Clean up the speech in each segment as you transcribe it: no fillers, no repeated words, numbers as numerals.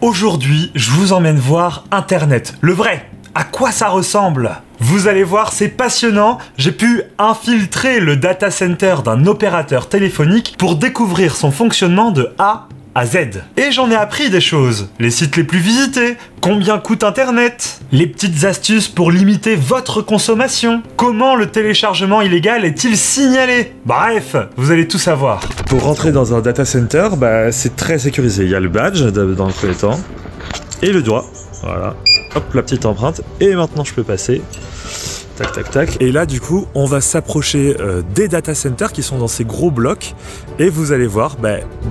Aujourd'hui, je vous emmène voir Internet, le vrai. À quoi ça ressemble? Vous allez voir, c'est passionnant. J'ai pu infiltrer le data center d'un opérateur téléphonique pour découvrir son fonctionnement de A à Z. Et j'en ai appris des choses. Les sites les plus visités, combien coûte Internet, les petites astuces pour limiter votre consommation, comment le téléchargement illégal est-il signalé. Bref, vous allez tout savoir. Pour rentrer dans un data center, c'est très sécurisé. Il y a le badge dans le premier temps et le doigt. Voilà. Hop, la petite empreinte. Et maintenant, je peux passer. Tac, tac, tac. Et là, du coup, on va s'approcher des data centers qui sont dans ces gros blocs. Et vous allez voir,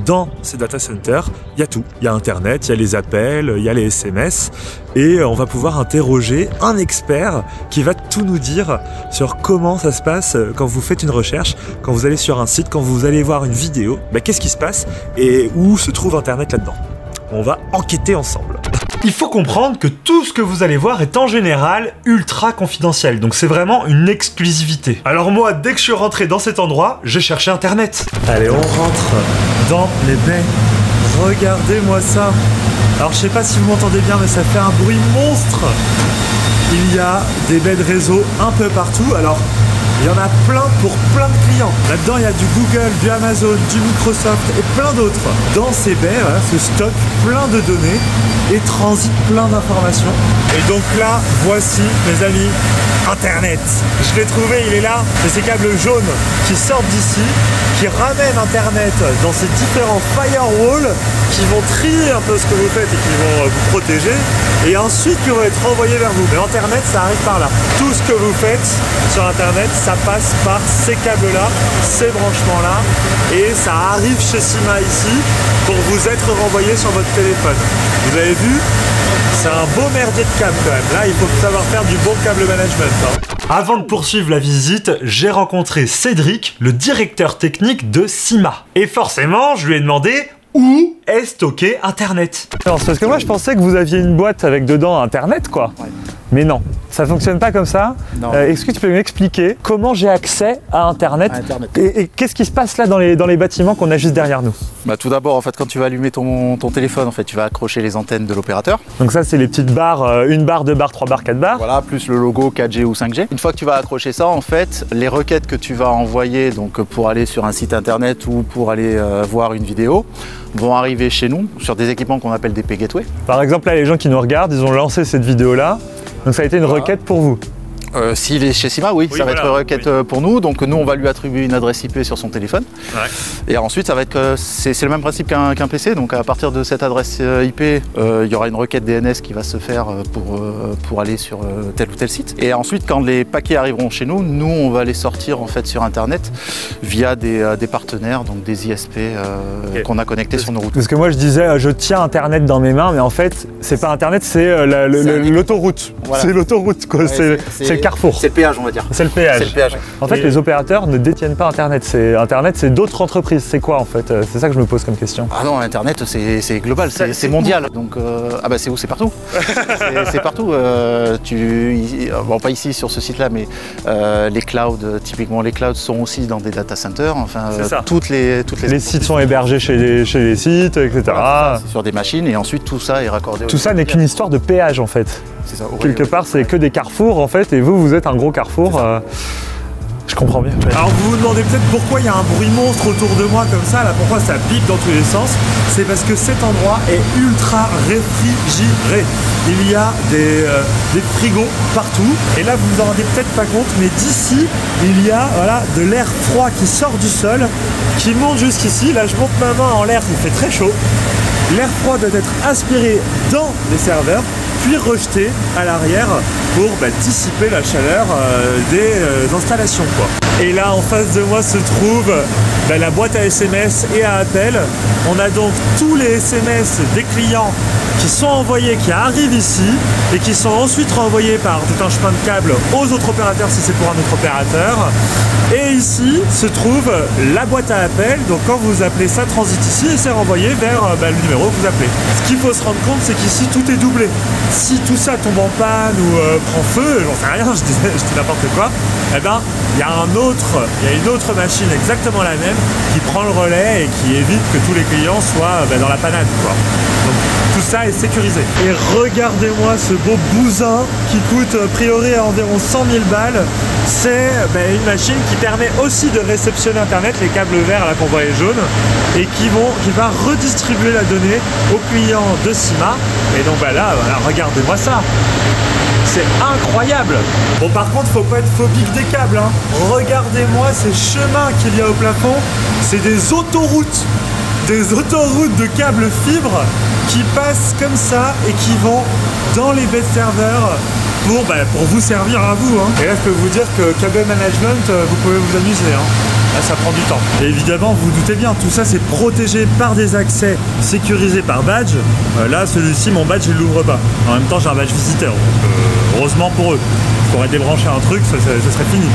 dans ces data centers, il y a tout. Il y a Internet, il y a les appels, il y a les SMS. Et on va pouvoir interroger un expert qui va tout nous dire sur comment ça se passe quand vous faites une recherche, quand vous allez sur un site, quand vous allez voir une vidéo. Qu'est-ce qui se passe et où se trouve Internet là-dedans. On va enquêter ensemble. Il faut comprendre que tout ce que vous allez voir est en général ultra confidentiel, donc c'est vraiment une exclusivité. Alors moi, dès que je suis rentré dans cet endroit, j'ai cherché Internet. Allez, on rentre dans les baies. Regardez-moi ça. Alors je sais pas si vous m'entendez bien, mais ça fait un bruit monstre. Il y a des baies de réseau un peu partout. Alors, il y en a plein pour plein de clients. Là-dedans, il y a du Google, du Amazon, du Microsoft et plein d'autres. Dans ces baies, se stockent plein de données et transitent plein d'informations. Et donc là, voici, mes amis, Internet. Je l'ai trouvé, il est là. C'est ces câbles jaunes qui sortent d'ici, qui ramènent Internet dans ces différents firewalls qui vont trier un peu ce que vous faites et qui vont vous protéger. Et ensuite, qui vont être renvoyés vers vous. Mais Internet, ça arrive par là. Tout ce que vous faites sur Internet, ça passe par ces câbles-là, ces branchements-là, et ça arrive chez Syma ici pour vous être renvoyé sur votre téléphone. Vous avez vu? C'est un beau merdier de câble quand même. Là, il faut savoir faire du bon câble management. Avant de poursuivre la visite, j'ai rencontré Cédric, le directeur technique de Syma. Et forcément, je lui ai demandé où est stocké Internet. Alors, c'est parce que moi, je pensais que vous aviez une boîte avec dedans Internet, quoi. Ouais. Mais non, ça fonctionne pas comme ça. Est-ce que tu peux m'expliquer comment j'ai accès à Internet, et qu'est-ce qui se passe là dans les bâtiments qu'on a juste derrière nous? Tout d'abord, en fait, quand tu vas allumer ton téléphone, en fait, tu vas accrocher les antennes de l'opérateur. Donc ça, c'est les petites barres, 1 barre, 2 barres, 3 barres, 4 barres. Voilà, plus le logo 4G ou 5G. Une fois que tu vas accrocher ça, en fait, les requêtes que tu vas envoyer donc pour aller sur un site internet ou pour aller voir une vidéo vont arriver chez nous sur des équipements qu'on appelle des P-Gateway. Par exemple, là, les gens qui nous regardent, ils ont lancé cette vidéo-là. Donc ça a été une requête pour vous. S'il est chez Syma, oui, ça va être une requête pour nous. Donc nous, on va lui attribuer une adresse IP sur son téléphone. Ouais. Et ensuite, ça va être c'est le même principe qu'un PC. Donc à partir de cette adresse IP, il y aura une requête DNS qui va se faire pour aller sur tel ou tel site. Et ensuite, quand les paquets arriveront chez nous, on va les sortir en fait sur Internet via des partenaires, donc des ISP qu'on a connectés sur nos routes. Parce que moi, je disais, je tiens Internet dans mes mains, mais en fait, c'est pas Internet, c'est l'autoroute. Voilà. C'est l'autoroute, quoi. Ouais, c'est le carrefour. C'est le péage, on va dire. C'est le péage. C'est le péage. En fait, les opérateurs ne détiennent pas Internet. Internet, c'est d'autres entreprises. C'est quoi, en fait? C'est ça que je me pose comme question. Ah non, Internet, c'est global, c'est mondial. Donc, c'est où? C'est partout. C'est partout. Bon, pas ici, sur ce site-là, mais les clouds, typiquement, les clouds sont aussi dans des data centers. Enfin, toutes les sites sont hébergés chez les sites, etc. Voilà, sur des machines, et ensuite, tout ça est raccordé. Tout ça n'est qu'une histoire de péage, en fait. Ça, quelque part, c'est que des carrefours, en fait, et vous êtes un gros carrefour. Je comprends bien. Alors vous vous demandez peut-être pourquoi il y a un bruit monstre autour de moi comme ça, là, pourquoi ça pipe dans tous les sens. C'est parce que cet endroit est ultra réfrigéré. Il y a des frigos partout. Et là, vous vous en rendez peut-être pas compte, mais d'ici, il y a de l'air froid qui sort du sol, qui monte jusqu'ici. Là, je monte ma main en l'air, il fait très chaud. L'air froid doit être aspiré dans les serveurs, puis rejeté à l'arrière pour dissiper la chaleur des installations, quoi. Et là, en face de moi se trouve la boîte à SMS et à appel. On a donc tous les SMS des clients qui sont envoyés, qui arrivent ici et qui sont ensuite renvoyés par tout un chemin de câble aux autres opérateurs si c'est pour un autre opérateur. Et ici se trouve la boîte à appel. Donc quand vous appelez, ça transite ici et c'est renvoyé vers le numéro que vous appelez. Ce qu'il faut se rendre compte, c'est qu'ici tout est doublé. Si tout ça tombe en panne ou prend feu, j'en sais rien, je dis n'importe quoi, eh ben il y a une autre machine exactement la même qui prend le relais et qui évite que tous les clients soient dans la panade, quoi. Donc tout ça est sécurisé. Et regardez-moi ce beau bousin qui coûte a priori à environ 100 000 balles. C'est une machine qui permet aussi de réceptionner internet, les câbles verts là qu'on voyait jaunes, et qui va redistribuer la donnée aux clients de Syma. Et donc là, regardez-moi ça. C'est incroyable. Bon, par contre, faut pas être phobique des câbles, hein. Regardez-moi ces chemins qu'il y a au plafond. C'est des autoroutes de câbles fibres qui passent comme ça et qui vont dans les bêtes serveurs pour vous servir à vous, hein. Et là, je peux vous dire que câble management, vous pouvez vous amuser, hein. Là, ça prend du temps. Et évidemment, vous vous doutez bien, tout ça, c'est protégé par des accès sécurisés par badge. Là, celui-ci, mon badge, il l'ouvre pas. En même temps, j'ai un badge visiteur. Donc, heureusement pour eux. Je pourrais débrancher un truc, ça serait fini.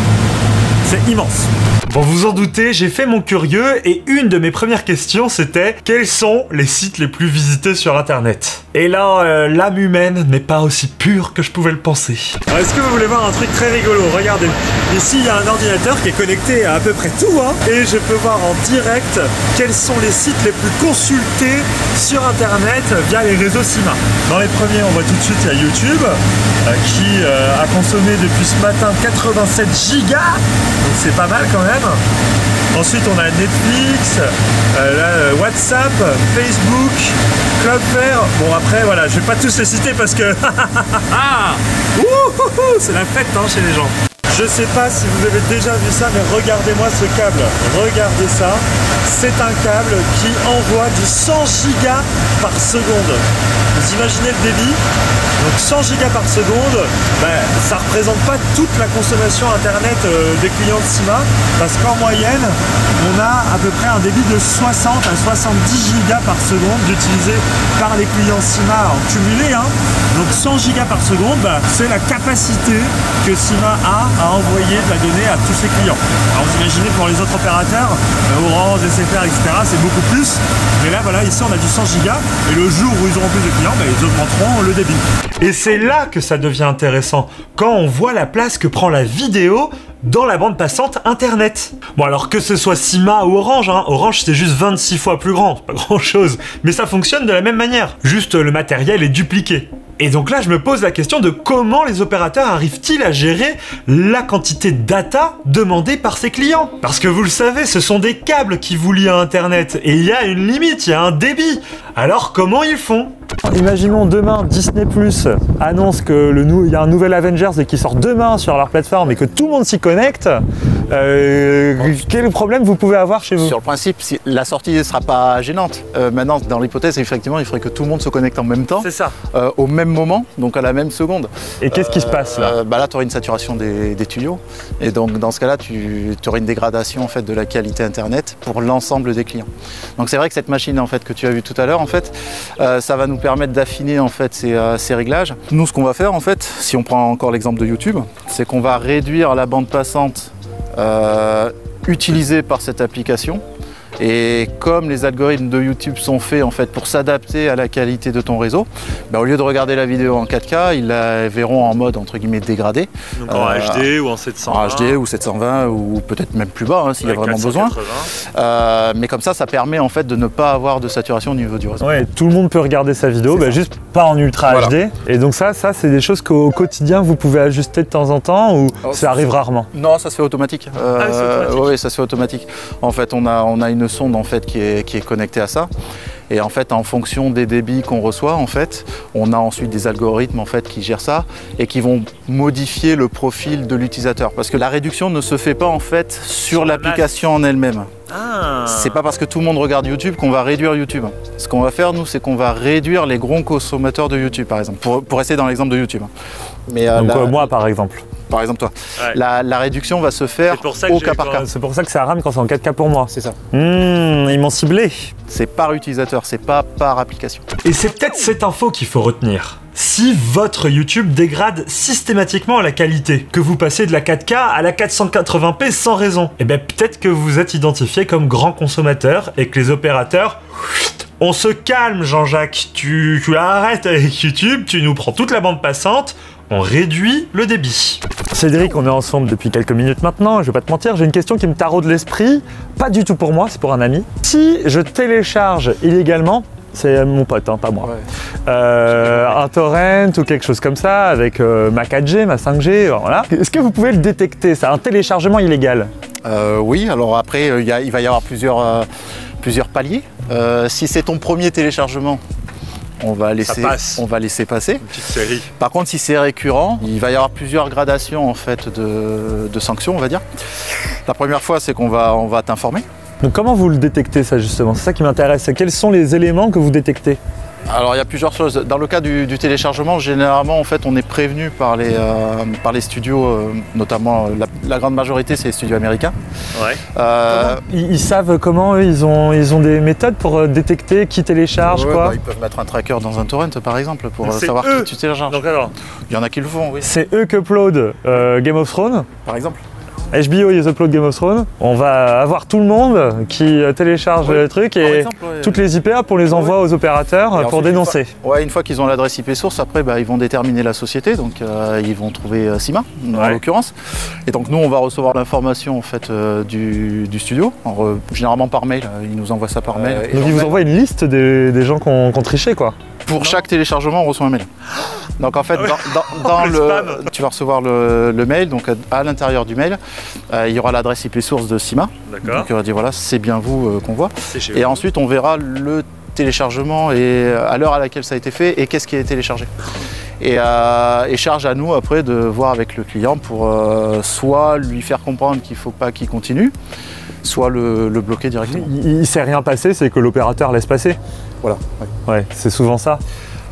C'est immense. Bon, vous en doutez, j'ai fait mon curieux et une de mes premières questions c'était quels sont les sites les plus visités sur internet? Et là, l'âme humaine n'est pas aussi pure que je pouvais le penser. Est-ce que vous voulez voir un truc très rigolo? Regardez, ici il y a un ordinateur qui est connecté à peu près tout, hein, et je peux voir en direct quels sont les sites les plus consultés sur internet via les réseaux Syma. Dans les premiers, on voit tout de suite, il y a YouTube qui a consommé depuis ce matin 87 gigas, donc c'est pas mal quand même. Ensuite on a Netflix, WhatsApp, Facebook, Cloudflare. Bon après voilà, je vais pas tous les citer parce que c'est la fête hein, chez les gens. Je sais pas si vous avez déjà vu ça, mais regardez-moi ce câble. Regardez ça. C'est un câble qui envoie du 100 gigas par seconde. Vous imaginez le débit? Donc 100 gigas par seconde, ça représente pas toute la consommation internet des clients de Syma, parce qu'en moyenne, on a à peu près un débit de 60 à 70 gigas par seconde d'utilisé par les clients Syma en cumulé, hein. Donc 100 gigas par seconde, c'est la capacité que Syma a à envoyer de la donnée à tous ses clients. Alors vous imaginez pour les autres opérateurs, Orange, SFR, etc., c'est beaucoup plus. Mais là, voilà, ici on a du 100 gigas, et le jour où ils auront plus de clients, ils augmenteront le débit. Et c'est là que ça devient intéressant, quand on voit la place que prend la vidéo dans la bande passante internet. Bon alors que ce soit Syma ou Orange, hein, Orange c'est juste 26 fois plus grand, pas grand chose, mais ça fonctionne de la même manière, juste le matériel est dupliqué. Et donc là je me pose la question de comment les opérateurs arrivent-ils à gérer la quantité de data demandée par ces clients? Parce que vous le savez, ce sont des câbles qui vous lient à internet, et il y a une limite, il y a un débit. Alors comment ils font? Imaginons demain Disney Plus annonce que il y a un nouvel Avengers et qui sort demain sur leur plateforme et que tout le monde s'y connecte. Quel problème vous pouvez avoir chez vous? Sur le principe, la sortie ne sera pas gênante. Maintenant, dans l'hypothèse, effectivement, il faudrait que tout le monde se connecte en même temps. C'est ça. Au même moment, donc à la même seconde. Et qu'est-ce qui se passe là? Là, tu aurais une saturation des tuyaux. Et donc, dans ce cas-là, tu aurais une dégradation en fait, de la qualité Internet pour l'ensemble des clients. Donc, c'est vrai que cette machine en fait, que tu as vue tout à l'heure, en fait, ça va nous permettre d'affiner en fait, ces réglages. Nous, ce qu'on va faire, en fait, si on prend encore l'exemple de YouTube, c'est qu'on va réduire la bande passante utilisée par cette application. Et comme les algorithmes de YouTube sont faits en fait pour s'adapter à la qualité de ton réseau, au lieu de regarder la vidéo en 4K, ils la verront en mode entre guillemets dégradé. Donc en HD ou en 720. En HD ou 720 ou peut-être même plus bas hein, s'il y a vraiment 480. Besoin. Mais comme ça permet en fait de ne pas avoir de saturation au niveau du réseau. Ouais, tout le monde peut regarder sa vidéo, juste pas en ultra HD. Et donc ça c'est des choses qu'au quotidien vous pouvez ajuster de temps en temps ou ça arrive rarement? Non, ça se fait automatique. Oui, ça se fait automatique. En fait, on a une sonde en fait qui est connectée à ça et en fait en fonction des débits qu'on reçoit en fait on a ensuite des algorithmes en fait qui gèrent ça et qui vont modifier le profil de l'utilisateur parce que la réduction ne se fait pas en fait sur l'application en elle-même. C'est pas parce que tout le monde regarde YouTube qu'on va réduire YouTube. Ce qu'on va faire nous c'est qu'on va réduire les gros consommateurs de YouTube par exemple pour rester dans l'exemple de YouTube. Mais donc moi par exemple. Par exemple toi. Ouais. La réduction va se faire au cas par cas. C'est pour ça que ça rame quand c'est en 4K pour moi. C'est ça. Ils m'ont ciblé. C'est par utilisateur, c'est pas par application. Et c'est peut-être cette info qu'il faut retenir. Si votre YouTube dégrade systématiquement la qualité, que vous passez de la 4K à la 480p sans raison, et bien peut-être que vous êtes identifié comme grand consommateur et que les opérateurs... On se calme Jean-Jacques, tu arrêtes avec YouTube, tu nous prends toute la bande passante, on réduit le débit. Cédric, on est ensemble depuis quelques minutes maintenant, je vais pas te mentir, j'ai une question qui me taraude l'esprit, pas du tout pour moi, c'est pour un ami. Si je télécharge illégalement C'est mon pote, hein, pas moi. Ouais. Un torrent ou quelque chose comme ça, avec ma 4G, ma 5G, voilà. Est-ce que vous pouvez le détecter, ça, un téléchargement illégal? Oui, alors après, il va y avoir plusieurs paliers. Si c'est ton premier téléchargement, on va laisser passer. Une petite série. Par contre, si c'est récurrent, il va y avoir plusieurs gradations en fait de sanctions, on va dire. La première fois, c'est qu'on va t'informer. Donc comment vous le détectez ça justement? C'est ça qui m'intéresse. Quels sont les éléments que vous détectez? Alors il y a plusieurs choses. Dans le cas du téléchargement, généralement en fait on est prévenu par les studios, notamment la grande majorité c'est les studios américains. Ouais. Ils savent comment eux, ils ont des méthodes pour détecter qui télécharge quoi. Ils peuvent mettre un tracker dans un torrent par exemple pour savoir qui tu télécharges. Donc alors, il y en a qui le font, oui. C'est eux qui upload Game of Thrones. Par exemple. HBO, ils upload Game of Thrones. On va avoir tout le monde qui télécharge le truc et toutes les IP on les envoie aux opérateurs pour dénoncer. Une fois qu'ils ont l'adresse IP source, après ils vont déterminer la société, donc ils vont trouver Sima en l'occurrence. Et donc nous on va recevoir l'information en fait du studio, généralement par mail, ils nous envoient ça par mail. Donc ils vous envoient une liste des gens qui ont triché quoi. Pour chaque téléchargement, on reçoit un mail. Donc en fait, tu vas recevoir le mail, donc à l'intérieur du mail, il y aura l'adresse IP source de Sima. D'accord. Donc il va dire voilà, c'est bien vous qu'on voit. Et ensuite, on verra le téléchargement et à l'heure à laquelle ça a été fait et qu'est-ce qui a été téléchargé. Et charge à nous après de voir avec le client pour soit lui faire comprendre qu'il ne faut pas qu'il continue, soit le bloquer directement. Il ne s'est rien passé, c'est que l'opérateur laisse passer. Voilà. Ouais, c'est souvent ça.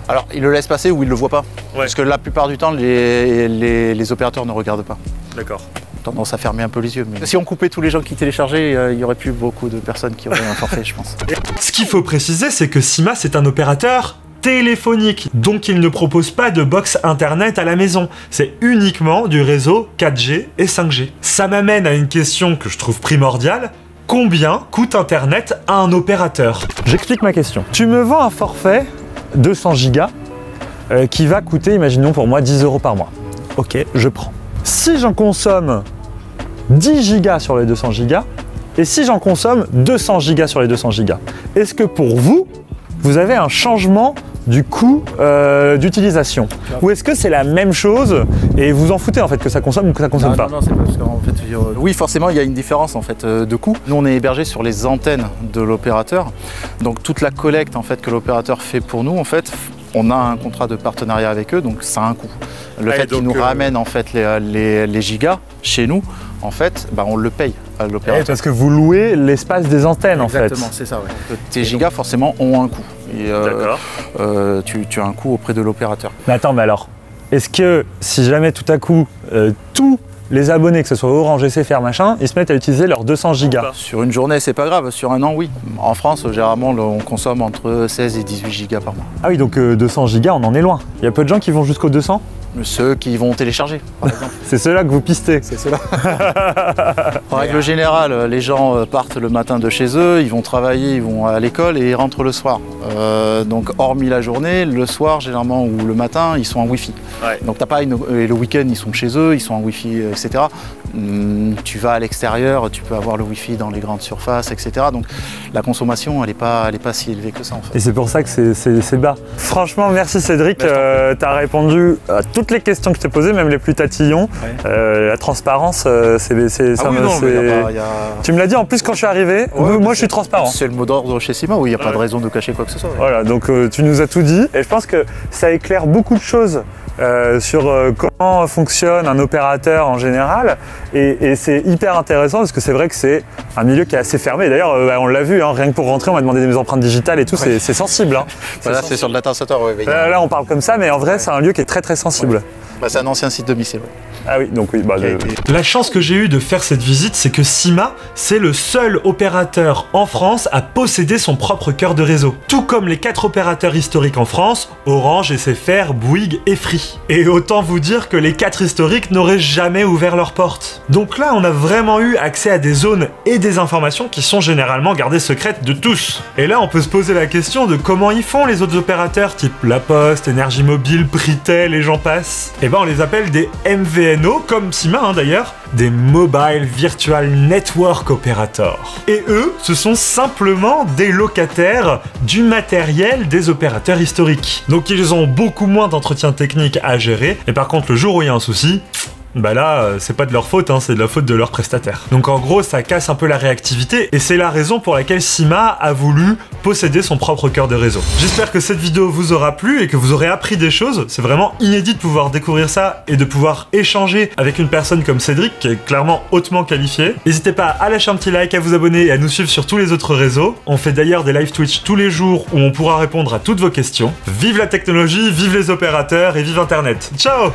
Alors, il le laisse passer ou il le voit pas. Parce que la plupart du temps, les opérateurs ne regardent pas. D'accord. Tendance à fermer un peu les yeux. Mais si on coupait tous les gens qui téléchargeaient, il n'y aurait plus beaucoup de personnes qui auraient un forfait, je pense. Ce qu'il faut préciser, c'est que Sima, c'est un opérateur téléphonique, donc il ne propose pas de box internet à la maison. C'est uniquement du réseau 4G et 5G. Ça m'amène à une question que je trouve primordiale. Combien coûte internet à un opérateur? J'explique ma question. Tu me vends un forfait 200 gigas qui va coûter, imaginons pour moi, 10 € par mois. Ok, je prends. Si j'en consomme 10 gigas sur les 200 gigas et si j'en consomme 200 gigas sur les 200 gigas, est-ce que pour vous, vous avez un changement du coût d'utilisation? Ou est-ce que c'est la même chose et vous en foutez en fait que ça consomme ou que ça consomme pas? Non, c'est parce qu'en fait, oui, forcément, il y a une différence en fait de coût. Nous, on est hébergé sur les antennes de l'opérateur, donc toute la collecte en fait que l'opérateur fait pour nous, en fait, on a un contrat de partenariat avec eux, donc ça a un coût. Le fait qu'ils nous ramènent en fait les gigas chez nous, en fait, on le paye à l'opérateur. Parce que vous louez l'espace des antennes en fait. Exactement, c'est ça. Ouais. Tes gigas forcément ont un coût. Et tu as un coût auprès de l'opérateur. Mais attends, mais alors, est-ce que si jamais tout à coup tous les abonnés, que ce soit Orange, SFR, machin, ils se mettent à utiliser leurs 200 gigas? Sur une journée, c'est pas grave. Sur un an, oui. En France, généralement, on consomme entre 16 et 18 gigas par mois. Ah oui, donc 200 gigas, on en est loin. Il y a peu de gens qui vont jusqu'au 200? Ceux qui vont télécharger, par exemple. C'est ceux-là que vous pistez. C'est ceux-là. En règle générale, les gens partent le matin de chez eux, ils vont travailler, ils vont à l'école et ils rentrent le soir. Donc hormis la journée, le soir généralement ou le matin, ils sont en Wi-Fi. Ouais. Donc t'as pas et le week-end, ils sont chez eux, ils sont en Wi-Fi, etc. Tu vas à l'extérieur, tu peux avoir le Wi-Fi dans les grandes surfaces, etc. Donc la consommation, elle est pas si élevée que ça en fait. Et c'est pour ça que c'est bas. Franchement, merci Cédric, t'as répondu à toutes les questions que je t'ai posées, même les plus tatillons. Ouais. La transparence, Tu me l'as dit en plus quand je suis arrivé, moi je suis transparent. C'est le mot d'ordre chez Sima où il n'y a pas de raison de cacher quoi que ce soit. Ouais. Voilà, donc tu nous as tout dit et je pense que ça éclaire beaucoup de choses. Sur comment fonctionne un opérateur en général et c'est hyper intéressant parce que c'est vrai que c'est un milieu qui est assez fermé. D'ailleurs on l'a vu, rien que pour rentrer on m'a demandé des empreintes digitales et tout, c'est sensible. Voilà, c'est sur le data center. Là on parle comme ça mais en vrai c'est un lieu qui est très très sensible. C'est un ancien site domicile. Ah oui, donc oui. La chance que j'ai eue de faire cette visite, c'est que Sima, c'est le seul opérateur en France à posséder son propre cœur de réseau. Tout comme les 4 opérateurs historiques en France, Orange, SFR, Bouygues et Free. Et autant vous dire que les 4 historiques n'auraient jamais ouvert leurs portes. Donc là, on a vraiment eu accès à des zones et des informations qui sont généralement gardées secrètes de tous. Et là, on peut se poser la question de comment ils font les autres opérateurs, type La Poste, Énergie Mobile, Pritel et j'en passe. Et ben on les appelle des MVNO. MVNO, comme Sima d'ailleurs, des Mobile Virtual Network Operators. Et eux, ce sont simplement des locataires du matériel des opérateurs historiques. Donc ils ont beaucoup moins d'entretien technique à gérer, et par contre le jour où il y a un souci, bah là, c'est pas de leur faute, c'est de la faute de leur prestataire. Donc en gros, ça casse un peu la réactivité, et c'est la raison pour laquelle Sima a voulu posséder son propre cœur de réseau. J'espère que cette vidéo vous aura plu et que vous aurez appris des choses. C'est vraiment inédit de pouvoir découvrir ça et de pouvoir échanger avec une personne comme Cédric, qui est clairement hautement qualifié. N'hésitez pas à lâcher un petit like, à vous abonner et à nous suivre sur tous les autres réseaux. On fait d'ailleurs des live Twitch tous les jours où on pourra répondre à toutes vos questions. Vive la technologie, vive les opérateurs et vive Internet. Ciao!